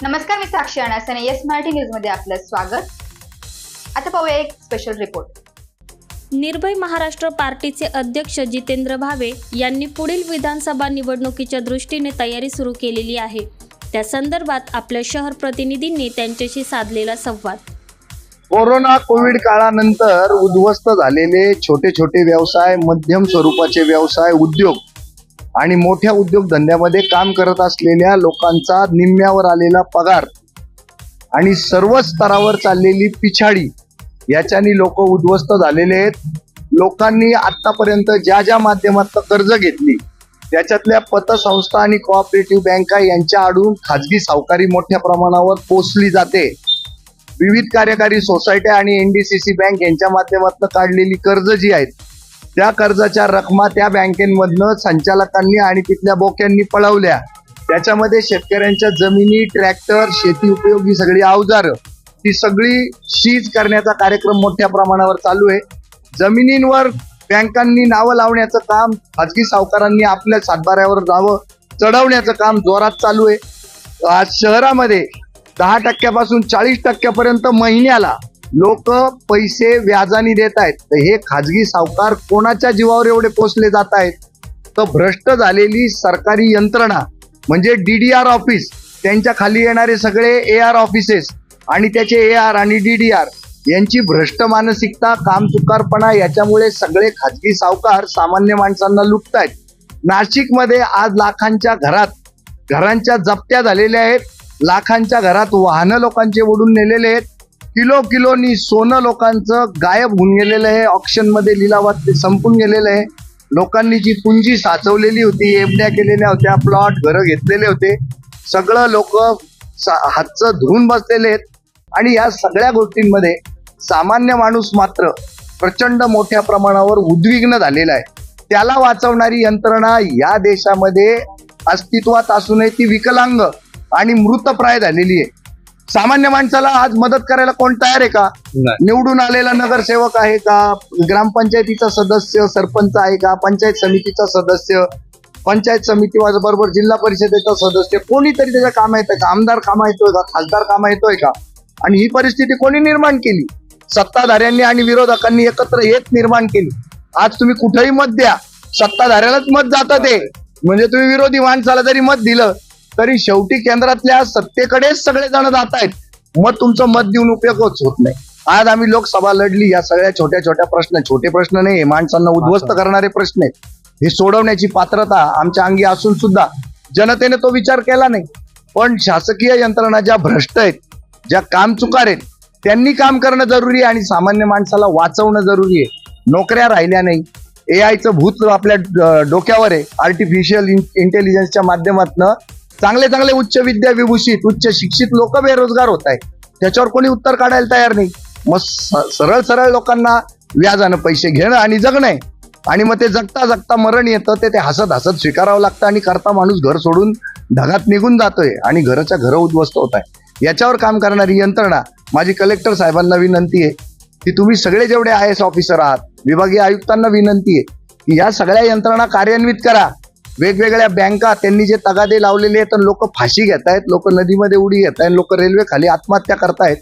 नमस्कार, मी साक्षी अनासने. Yes Marathi news मध्ये आपलं स्वागत. आता पाहूया एक स्पेशल रिपोर्ट. निर्भय महाराष्ट्र पार्टीचे अध्यक्ष जितेंद्र भावे यांनी पुढील विधानसभा निवडणुकीच्या दृष्टीने तयारी सुरू केलेली आहे. त्या संदर्भात आपल्या शहर प्रतिनिधींनी त्यांच्याशी साधलेला संवाद. कोरोना कोविड काळानंतर उद्ध्वस्त झालेले छोटे छोटे व्यवसाय, मध्यम स्वरूपाचे व्यवसाय, उद्योग आणि मोठ्या उद्योगधंद्यामध्ये काम करत असलेल्या लोकांचा निम्म्यावर आलेला पगार आणि सर्व स्तरावर चाललेली पिछाडी याच्यानी लोक उद्ध्वस्त झालेले आहेत. लोकांनी आतापर्यंत ज्या ज्या माध्यमातून कर्ज घेतली त्याच्यातल्या पतसंस्था आणि कोऑपरेटिव्ह बँका यांच्या आडून खाजगी सावकारी मोठ्या प्रमाणावर पोचली जाते. विविध कार्यकारी सोसायट्या आणि एनडीसीसी बँक यांच्या माध्यमातून काढलेली कर्ज जी आहेत त्या कर्जाच्या रकमा त्या बँकेमधनं संचालकांनी आणि तिथल्या बोक्यांनी पळवल्या. त्याच्यामध्ये शेतकऱ्यांच्या जमिनी, ट्रॅक्टर, शेती उपयोगी सगळी अवजारं ती सगळी सीज करण्याचा कार्यक्रम मोठ्या प्रमाणावर चालू आहे. जमिनींवर बँकांनी नावं लावण्याचं काम, खाजगी सावकारांनी आपल्या सातबाऱ्यावर नावं चढवण्याचं काम जोरात चालू आहे. आज शहरामध्ये 10% 40% महिन्याला लोक पैसे व्याजाने देत आहेत. तर हे खाजगी सावकार कोणाच्या जीवावर एवढे पोचले जात आहेत? तर भ्रष्ट झालेली सरकारी यंत्रणा म्हणजे DDR ऑफिस, त्यांच्या खाली येणारे सगळे AR ऑफिसेस आणि त्याचे AR आणि DDR यांची भ्रष्ट मानसिकता, कामचुकारपणा याच्यामुळे सगळे खाजगी सावकार सामान्य माणसांना लुटतायत. नाशिकमध्ये आज लाखांच्या घरांच्या जप्त्या झालेल्या आहेत. लाखांच्या घरात वाहनं लोकांचे ओढून नेलेले आहेत. किलोनी सोनं लोकांचं गायब होऊन गेलेलं आहे. ऑक्शन मध्ये लिलावात ते संपून गेलेलं आहे. लोकांनी जी पुंजी साचवलेली होती, एफड्या केलेल्या होत्या, प्लॉट, घरं घेतलेले होते, सगळं लोक हातचं धुवून बसलेले आहेत. आणि या सगळ्या गोष्टींमध्ये सामान्य माणूस मात्र प्रचंड मोठ्या प्रमाणावर उद्विग्न झालेला आहे. त्याला वाचवणारी यंत्रणा या देशामध्ये अस्तित्वात असूनही ती विकलांग आणि मृतप्राय झालेली आहे. सामान्य माणसाला आज मदत करायला कोण तयार आहे का? निवडून आलेला नगरसेवक आहे का? ग्रामपंचायतीचा सदस्य, सरपंच आहे का? पंचायत समितीचा सदस्य, पंचायत समिती बरोबर जिल्हा परिषदेचा सदस्य, कोणीतरी त्याच्या कामा येतं का? आमदार कामा येतोय का? खासदार कामा येतोय का? आणि ही परिस्थिती कोणी निर्माण केली? सत्ताधाऱ्यांनी आणि विरोधकांनी एकत्र येत निर्माण केली. आज तुम्ही कुठेही मत द्या, सत्ताधाऱ्यालाच मत जातं ते. म्हणजे तुम्ही विरोधी माणसाला जरी मत दिलं तरी शेवटी केंद्रातल्या सत्तेकडेच सगळे जण जात आहेत. मग तुमचं मत देऊन उपयोगच होत नाही. आज आम्ही लोकसभा लढली. या सगळ्या छोट्या छोट्या प्रश्न, छोटे प्रश्न नाही, माणसांना उद्ध्वस्त करणारे प्रश्न आहेत. हे सोडवण्याची पात्रता आमच्या अंगी असून सुद्धा जनतेने तो विचार केला नाही. पण शासकीय यंत्रणा ज्या भ्रष्ट आहेत, ज्या कामचुकार आहेत, त्यांनी काम करणं जरुरी आहे आणि सामान्य माणसाला वाचवणं जरुरी आहे. नोकऱ्या राहिल्या नाही. AIचं भूत आपल्या डोक्यावर आहे. आर्टिफिशियल इंटेलिजन्सच्या माध्यमातून चांगले उच्च विद्या विभूषित, उच्च शिक्षित लोक बेरोजगार होत आहेत. त्याच्यावर कोणी उत्तर काढायला तयार नाही. मग सरळ लोकांना व्याजानं पैसे घेणं आणि जगणं आहे. आणि मग ते जगता मरण येतं. ते हसत स्वीकारावं लागतं आणि करता माणूस घर सोडून ढगात निघून जातोय आणि घरं उद्ध्वस्त होत आहे. याच्यावर काम करणारी यंत्रणा, माझी कलेक्टर साहेबांना विनंती आहे की तुम्ही सगळे जेवढे IAS ऑफिसर आहात, विभागीय आयुक्तांना विनंती आहे की या सगळ्या यंत्रणा कार्यान्वित करा. वेगवेगळ्या बँका त्यांनी जे तगादे लावलेले आहेत, लोक फाशी घेतायत, लोक नदीमध्ये उडी घेतायत, लोक रेल्वे खाली आत्महत्या करतायत.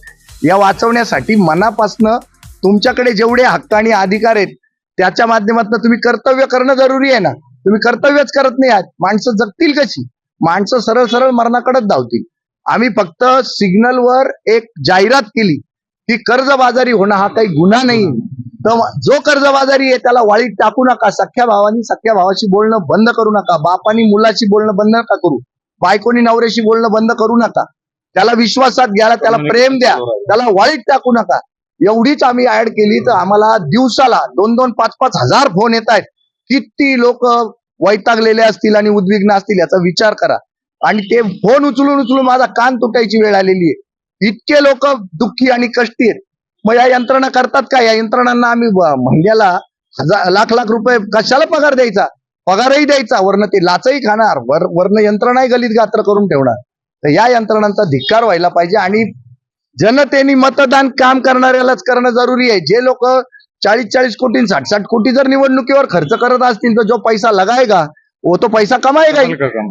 या वाचवण्यासाठी मनापासनं तुमच्याकडे जेवढे हक्क आणि अधिकार आहेत त्याच्या माध्यमातून तुम्ही कर्तव्य करणं जरुरी आहे ना. तुम्ही कर्तव्यच करत नाही आहात. माणसं जगतील कशी? माणसं सरळ मरणाकडेच धावतील. आम्ही फक्त सिग्नलवर एक जाहिरात केली की कर्जबाजारी होणं हा काही गुन्हा नाही. तर जो कर्जबाजारी आहे त्याला वाळीत टाकू नका. सख्या भावानी सख्या भावाशी बोलणं बंद करू नका. बापानी मुलाशी बोलणं बंद नका करू. बायकोनी नवऱ्याशी बोलणं बंद करू नका. त्याला विश्वासात घ्या, त्याला प्रेम द्या, त्याला वाळीत टाकू नका. एवढीच आम्ही ऍड केली तर आम्हाला दिवसाला 2-2, 5-5 हजार फोन येत आहेत. किती लोक वैतागलेले असतील आणि उद्विग्न असतील याचा विचार करा. आणि ते फोन उचलून माझा कान तुटायची वेळ आलेली आहे. इतके लोक दुःखी आणि कष्टी आहेत. मग या यंत्रणा करतात का? या यंत्रणांना आम्ही महिन्याला लाख रुपये कशाला पगार द्यायचा? पगारही द्यायचा, वरनं ते लाचही खाणार, वरनं यंत्रणाही गलित गात्र करून ठेवणार. तर या यंत्रणांचा धिक्कार व्हायला पाहिजे आणि जनतेने मतदान काम करणाऱ्यालाच करणं जरुरी आहे. जे लोक 40-40 कोटी 60-60 कोटी जर निवडणुकीवर खर्च करत असतील तर जो पैसा लगाएगा वो तो पैसा कमाएगा.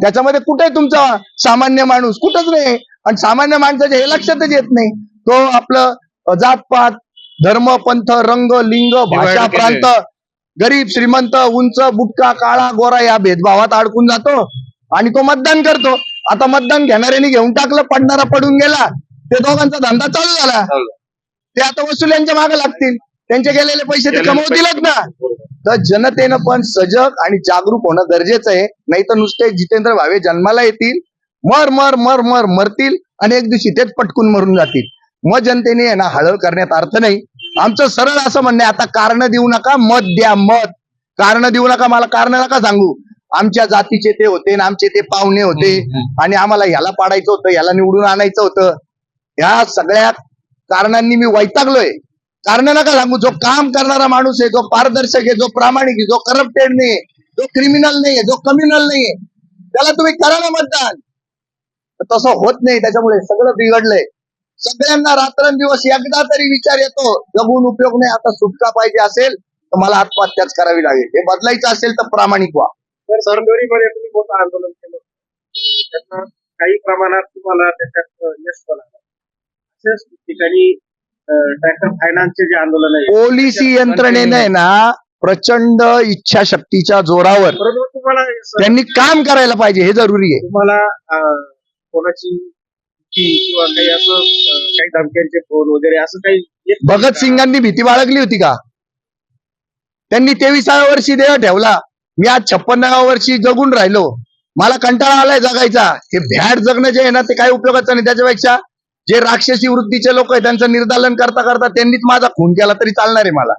त्याच्यामध्ये कुठे तुमचा सामान्य माणूस? कुठंच नाही. आणि सामान्य माणसाचे हे लक्षातच येत नाही. तो आपलं जातपात, धर्म, पंथ, रंग, लिंग, भाषा, प्रांत, गरीब श्रीमंत, उंच, बुटका, काळा, गोरा या भेदभावात अडकून जातो आणि तो मतदान करतो. आता मतदान घेणाऱ्यांनी घेऊन टाकलं, पडणारा पडून गेला, ते दोघांचा धंदा चालू झाला. ते आता वसुल्यांच्या मागे लागतील, त्यांचे गेलेले पैसे ते कमवतीलच ना. तर जनतेनं पण सजग आणि जागरूक होणं गरजेचं आहे. नाही तर नुसते जितेंद्र भावे जन्माला येतील, मर मर मर मर मरतील आणि एक दिवशी तेच पटकून मरून जातील. मग जनतेने आहे ना हळहळ करण्यात अर्थ नाही. आमचं सरळ असं म्हणणं आहे, आता कारण देऊ नका, मत द्या. मत कारण देऊ नका, मला कारण नका सांगू. आमच्या जातीचे ते होते आणि आमचे ते पाहुणे होते आणि आम्हाला ह्याला पाडायचं होतं, ह्याला निवडून आणायचं होतं. ह्या सगळ्या कारणांनी मी वैतागलोय. कारण नका सांगू. जो काम करणारा माणूस आहे, जो पारदर्शक आहे, जो प्रामाणिक आहे, जो करप्टेड नाहीये, जो क्रिमिनल नाहीये, जो कम्युनल नाहीये, त्याला तुम्ही करा ना मतदान. तसं होत नाही, त्याच्यामुळे सगळं बिघडलंय. सगळ्यांना रात्रंदिवस एकदा तरी विचार येतो, जगून उपयोग नाही, आता सुटका पाहिजे असेल तर मला आत्महत्याच करावी लागेल. हे बदलायचं असेल तर प्रामाणिक व्हा. तर सरदोरीमध्ये तुम्ही मोठं आंदोलन केलं, त्यातनं काही प्रमाणात तुम्हाला त्याच्यात यश पण आलं. अशाच ठिकाणी ट्रॅक्टर फायनान्सचे जे आंदोलन आहे, पोलिसी यंत्रणेने आहे ना प्रचंड इच्छाशक्तीच्या जोरावर बरोबर तुम्हाला त्यांनी काम करायला पाहिजे, हे जरुरी आहे. तुम्हाला कोणाची भीती किंवा काही असं काही धमक्यांचे फोन वगैरे असं काही येत नाही का? भगतसिंगांनी भीती बाळगली होती का? त्यांनी 23व्या वर्षी देह ठेवला. मी आज 56व्या वर्षी जगून राहिलो. मला कंटाळा आलाय जगायचा. हे भ्याड जगणं जे आहे ना ते काही उपयोगाचं नाही. त्याच्यापेक्षा जे राक्षसी वृत्तीचे लोक आहेत त्यांचं निर्दालन करता करता त्यांनीच माझा खून केला तरी चालणार आहे. मला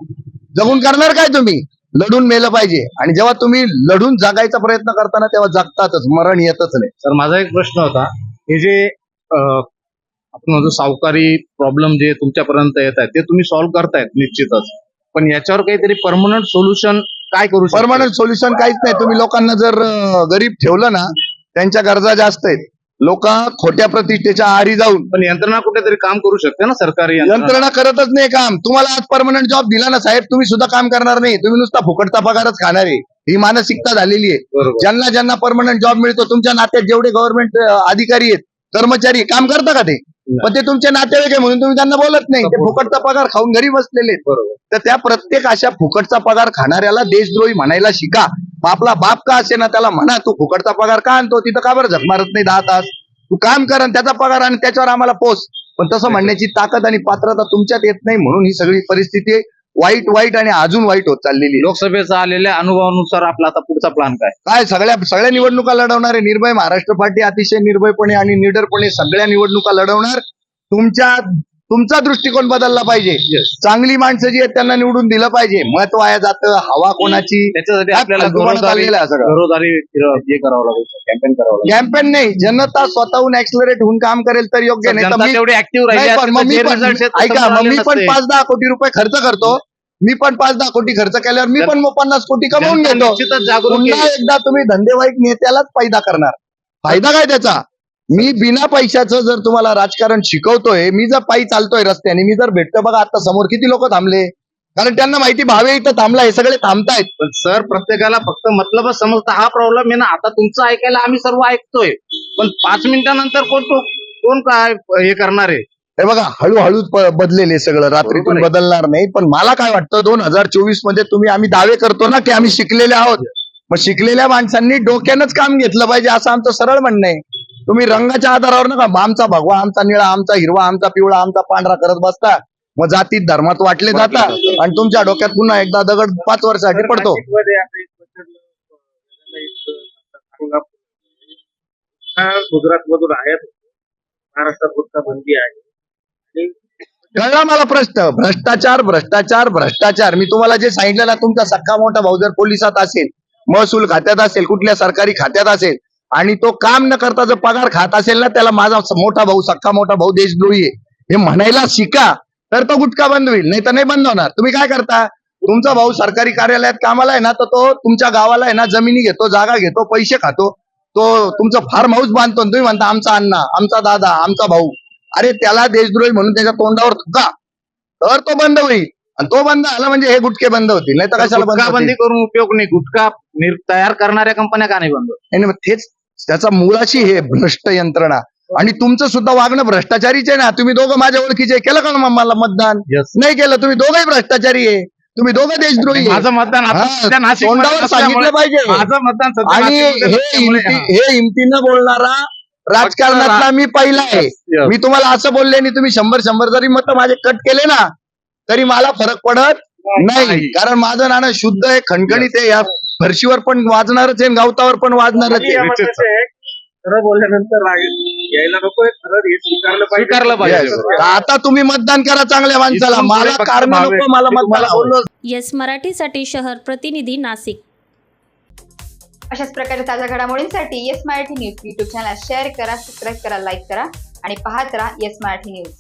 जगून करणार काय? तुम्ही लढून मेलं पाहिजे. आणि जेव्हा तुम्ही लढून जगायचा प्रयत्न करताना तेव्हा जगतातच, मरण येतच नाही. सर, माझा एक प्रश्न होता, हे जे आपण म्हणतो सावकारी प्रॉब्लेम जे तुमच्यापर्यंत येत आहेत ते तुम्ही सॉल्व्ह करतायत निश्चितच, पण याच्यावर काहीतरी परमनंट सोल्युशन काय करू शकतो? परमनंट सोल्युशन काहीच नाही. तुम्ही लोकांना जर गरीब ठेवलं ना, त्यांच्या गरजा जास्त आहेत. लोक खोट्या प्रतिष्ठेच्या आहारी जाऊन, पण यंत्रणा कुठेतरी काम करू शकते ना, सरकारी यंत्रणा करतच नाही काम. तुम्हाला आज परमनंट जॉब दिला ना साहेब, तुम्ही सुद्धा काम करणार नाही. तुम्ही नुसता फुकटचा पगारच खाणार आहे. ही मानसिकता झालेली आहे. बरोबर. ज्यांना ज्यांना परमनंट जॉब मिळतो, तुमच्या नात्यात जेवढे गव्हर्नमेंट अधिकारी आहेत, कर्मचारी, काम करता का ते? पण ते तुमचे नातेवाईक आहे म्हणून तुम्ही त्यांना बोलत नाही. ते फुकटचा पगार खाऊन घरी बसलेले आहेत. बरोबर. तर त्या प्रत्येक अशा फुकटचा पगार खाणाऱ्याला देशद्रोही म्हणायला शिका. आपला बाप का असे ना त्याला म्हणा, तू फुकटचा पगार का आणतो? तिथं का बरं झक मारत नाही 10 तास? तू काम कर आणि त्याचा पगार आणि त्याच्यावर आम्हाला पोस. पण तसं म्हणण्याची ताकद आणि पात्रता तुमच्यात येत नाही, म्हणून ही सगळी परिस्थिती वाईट आणि अजून वाईट होत चाललेली आहे. लोकसभेचा आलेल्या अनुभवानुसार आपला आता पुढचा प्लॅन काय? सगळ्या निवडणुका लढवणार आहे. निर्भय महाराष्ट्र पार्टी अतिशय निर्भयपणे आणि निडरपणे सगळ्या निवडणुका लढवणार. तुमचा दृष्टिकोन बदलला पाहिजे. चांगली माणसं जी आहेत त्यांना निवडून दिलं पाहिजे. मत वाया जातं, हवा कोणाची, त्याच्यासाठी काय आपल्याला फालतूपणा चाललेला आहे सगळं. घरोदारी हे करावं लागेल, कॅम्पेन करावं लागेल. कॅम्पेन नाही, जनता स्वतःहून ऍक्सलरेट होऊन काम करेल तर योग्य. नाही तर जनता मी तेवढी ऍक्टिव्ह नाही, राहिली पण मग मी पण- ऐका, मग मी पण 5-10 कोटी रुपये खर्च करतो. मी पण 5-10 कोटी खर्च केल्यावर मी पण मग 50 कोटी कमवून घेतो. निश्चितच जागरूक पुन्हा आहे. एकदा तुम्ही धंदेवाईक नेत्यालाच फायदा करणार. फायदा काय त्याचा? मी बिना पैशाचं जर तुम्हाला राजकारण शिकवतोय, मी जर पायी चालतोय रस्त्याने, मी जर भेटतो बघा आता समोर किती लोक थांबले, कारण त्यांना माहिती भावे इथं थांबला, हे सगळे थांबतायत. पण सर, प्रत्येकाला फक्त मतलबच समजता हा प्रॉब्लेम आहे ना. आता तुमचं ऐकायला आम्ही सर्व ऐकतोय, पण 5 मिनिटानंतर कोण काय हे करणार आहे? हे बघा, हळूहळू बदलेले सगळं, रात्रीतून बरोबर आहे. बदलणार नाही. पण मला काय वाटतं 2024 मध्ये आम्ही दावे करतो ना की आम्ही शिकलेले आहोत, मग शिकलेल्या माणसांनी डोक्यानंच काम घेतलं पाहिजे, असं आमचं सरळ म्हणणं आहे. तुम्ही रंगाच्या आधारावर नका आमचा भगवा, आमचा निळा, आमचा हिरवा, आमचा पिवळा, आमचा पांढरा करत बसता. मग जातीत धर्मात वाटले जातात आणि तुमच्या डोक्यात पुन्हा एकदा दगड 5 वर्षासाठी पडतो. गुजरात मधून आहेत, महाराष्ट्रात गुटखा बंदी आहे. कळला मला प्रश्न. भ्रष्टाचार. मी तुम्हाला जे सांगितलं ना, तुमचा सख्खा मोठा भाऊ जर पोलिसात असेल, महसूल खात्यात असेल, कुठल्या सरकारी खात्यात असेल आणि तो काम न करता जर पगार खात असेल ना, त्याला माझा मोठा भाऊ, सख्खा मोठा भाऊ देशद्रोही आहे हे म्हणायला शिका, तर तो गुटखा बंद होईल. नाही तर नाही बंद होणार. तुम्ही काय करता? तुमचा भाऊ सरकारी कार्यालयात कामाला आहे ना, तर तो तुमच्या गावाला आहे ना जमिनी घेतो, जागा घेतो, पैसे खातो, तो तुमचं फार्म हाऊस बांधतो. तुम्ही म्हणता आमचा अण्णा, आमचा दादा, आमचा भाऊ. अरे त्याला देशद्रोही म्हणून त्याच्या तोंडावर थुका, तर तो बंद होईल. आणि तो बंद झाला म्हणजे हे गुटखे बंद होतील. नाही तर कशाला गुटखा बंदी करून उपयोग नाही. गुटखा तयार करणाऱ्या कंपन्या का नाही बंद होत? नाही, मग तेच त्याचा मुळाशी हे भ्रष्ट यंत्रणा. आणि तुमचं सुद्धा वागणं भ्रष्टाचारीच आहे ना. तुम्ही दोघं माझ्या ओळखीचे आहे. केलं का ना मला मतदान? Yes. नाही केलं. तुम्ही दोघंही भ्रष्टाचारी आहे. तुम्ही दोघं देशद्रोही आहे. माझं मतदान आता हा, सध्या नाशिकमध्ये तोंडावर असल्यामुळे सांगितलं पाहिजे. माझं मतदान सध्या आणि नाशिकमध्ये असल्यामुळे, हा. हे हिमतीनं बोलणारा राजकारणातला मी पहिला आहे. Yes. मी तुम्हाला असं बोलले आणि तुम्ही 100 जरी मत माझे कट केले ना तरी मला फरक पडत नाही. नाही. कारण माझं नाणं शुद्ध आहे, खणखणीत आहे. या फरशीवर पण वाजणारच आहे, गावतावर पण वाजणारच आणि या आहे. मताचं आहे, खरं बोलल्यानंतर राग यायला नकोय, खरं हे स्वीकारलं स्वीकारलं पाहिजे. पाहिजे. Yes. आता तुम्ही मतदान करा चांगल्या माणसाला. इथून मला पुढे फक्त कारण भावे. नको, मला मी मतदान तुम्हाला बोललो. येस मराठीसाठी शहर प्रतिनिधी नाशिक. अशाच प्रकारे ताज्या घडामोडींसाठी Yes Marathi news YouTube channel share करा, सबस्क्राईब करा, लाईक करा आणि पाहत राहा येस मराठी न्यूज.